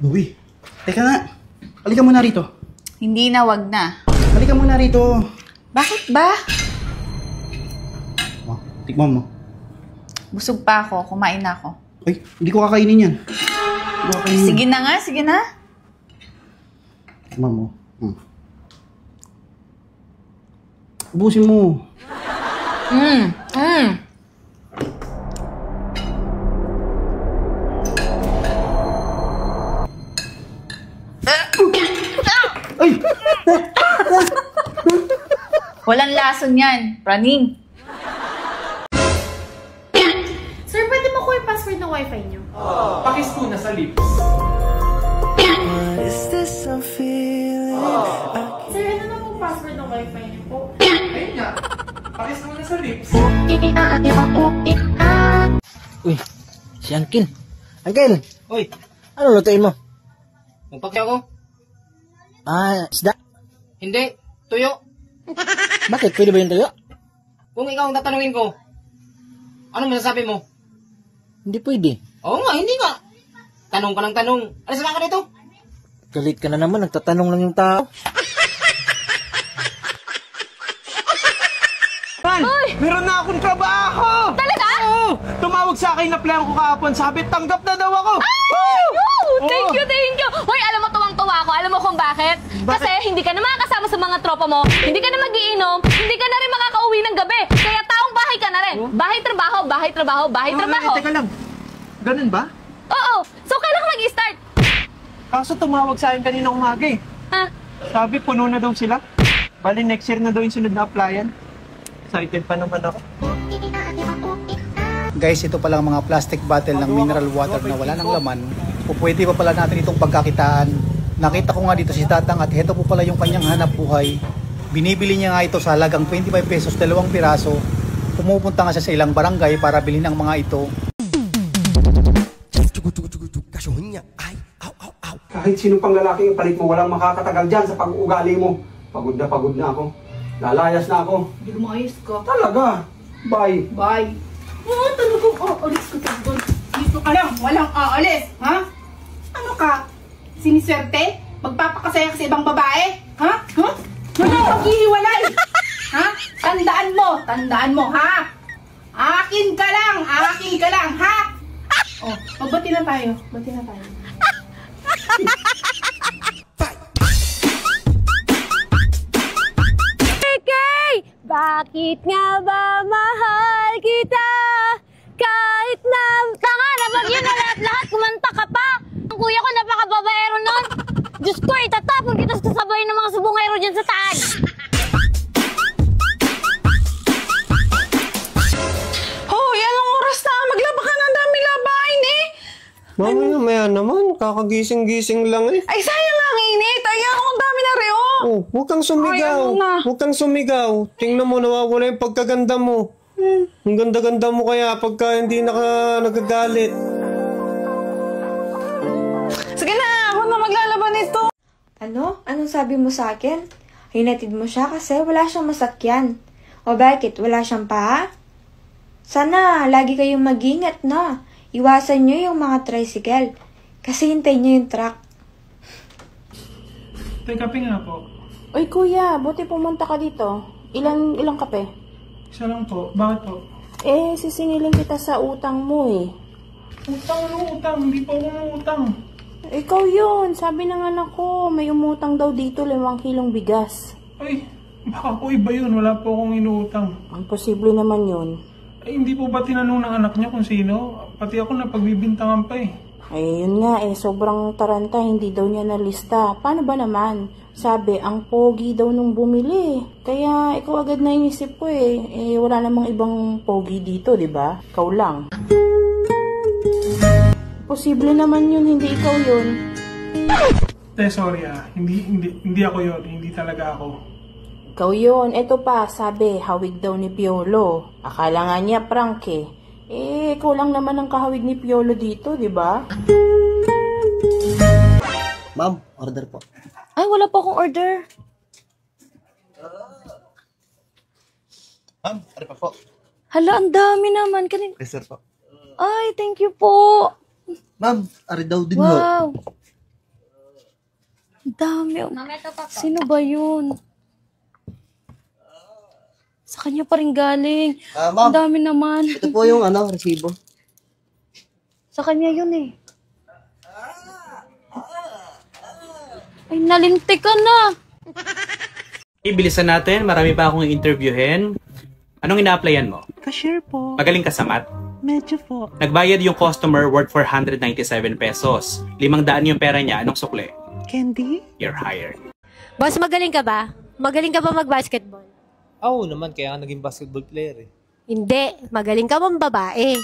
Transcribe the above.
Louie, teka nga. Halika muna rito. Hindi na, wag na. Halika muna rito. Bakit ba? Oh, tikman mo. Busog pa ako, kumain na ako. Ay, hindi ko kakainin yan. Hindi ko kakainin. Sige na nga, sige na. Tikman mo. Ubusin mo. Ay! Walang lason yan, praning. Sir, pwede mo ko yung password ng wifi nyo? Pakis po na sa lips. Sir, ano na po password ng wifi nyo po? Ayun nga. Pakis mo na sa lips. Uy, si Uncle. Uncle! Uy, ano lutuin mo? Magpakya ako? Isda. Hindi. Tuyo. Bakit? Pwede ba yung tuyo? Kung ikaw ang tatanungin ko, ano masasabi mo? Hindi pwede. Oo nga, hindi nga. Tanong ka ng tanong. Alis ka dito? Galit ka na naman, nagtatanong lang yung tao. Meron na akong trabaho! Talaga? Oo! Tumawag sa akin na plan ko kahapon. Sabi, tanggap na daw ako! Thank you, thank you! Hoy, alam mo tuwang-tuwa ako. Alam mo kung bakit? Kasi hindi ka na makakasama sa mga tropa mo, hindi ka na mag-iinom, hindi ka na rin makakauwi ng gabi. Kaya taong bahay ka na rin. Bahay-trabaho, bahay-trabaho, bahay-trabaho. Teka lang. Ganun ba? Oo! So, kailan ka mag-i-start? Kaso tumawag sa akin kanina umaga eh. Ha? Sabi, puno na daw sila. Bali, next year na daw yung sunod na applyan. Excited pa naman ako. Guys, ito pala ang mga plastic bottle ng mineral water na wala ng laman. Pwede pa pala natin itong pagkakitaan. Nakita ko nga dito si Tatang at heto po pala yung kanyang hanap buhay. Binibili niya nga ito sa halagang 25 pesos, 2 piraso. Pumupunta nga siya sa ilang barangay para bilhin ang mga ito. Kahit sino pang lalaki yung palit mo, walang makakatagal dyan sa pag-uugali mo. Pagod na ako. Lalayas na ako. Hindi lumayas ka. Talaga. Bye. Bye. Oo, talagang aalis ka sa doon. Dito ka lang, walang aalis, ha? Ano ka? Siniswerte? Magpapakasaya ka sa ibang babae? Ha? Ha? Walang paghihiwalay! Ha? Tandaan mo, ha? Akin ka lang, ha? Oh, magbati na tayo. Bakit nga ba mahal kita? Kahit na... Tanga, nabagyan na lahat-lahat, kumanta ka pa! Ang kuya ko, napakababaero nun! Diyos ko, itatapon kita sa sabay ng mga subongero dyan sa taas! Hoy, anong oras na? Maglaba ka na, ang dami labahin eh! Mamaya naman, kakagising-gising lang eh. Ay, sayang ang init! Ay, ang dami na rin oh! Oh, huwag kang sumigaw. Ay, ano na? Huwag kang sumigaw. Tingnan mo, nawawala yung pagkaganda mo. Ang ganda-ganda mo kaya pagka hindi nagagalit. Sige na, ako na maglalaban nito! Ano? Anong sabi mo sa akin? Hinatid mo siya kasi wala siyang masakyan. O bakit? Wala siyang paa? Sana, lagi kayong mag-ingat na. Iwasan nyo yung mga tricycle. Kasi hintayin nyo yung truck. Teka, kape nga po. Uy kuya, buti pumunta ka dito. Ilang kape? Isa lang po. Bakit po? Sisingilin kita sa utang mo eh. Utang? Hindi po ako utang. Ikaw yun. Sabi ng anak ko, may umutang daw dito 5 kilong bigas. Ay, baka po iba yun. Wala po akong inuutang. Ang posible naman yun. Ay, hindi po ba tinanong ng anak niya kung sino? Pati ako napagbibintangan pa eh. Ay, yun nga sobrang taranta, hindi daw niya nalista. Paano ba naman? Sabi, ang pogi daw nung bumili. Kaya ikaw agad na inisip ko wala namang ibang pogi dito, di ba? Ikaw lang. Posible naman yun, hindi ikaw yun. Sorry Hindi ako yun. Hindi talaga ako. Ikaw yun. Eto pa, sabi, hawig daw ni Piolo. Akala nga niya prank eh. Ikaw lang naman ang kahawig ni Piolo dito, di ba? Ma'am, order po. Ay, wala pa akong order. Ma'am, ari pa po. Hala, ang dami naman. Yes, sir po. Ay, thank you po. Ma'am, ari daw din ho. Wow. Dami. Sino ba yun? Sa kanya pa rin galing. Ang Ma'am, dami naman. ito po yung resibo. Sa kanya yun eh. Ay, nalintik ka na. Ibilisan natin, marami pa akong interviewin. Anong ina-applyan mo? Cashier po. Magaling ka sa math? Medyo po. Nagbayad yung customer worth 497 pesos. 500 yung pera niya, anong sukle? Candy? You're hired. Boss, magaling ka ba? Magaling ka ba mag-basketball? Oo naman, kaya nga naging basketball player eh. Hindi, magaling ka bang babae?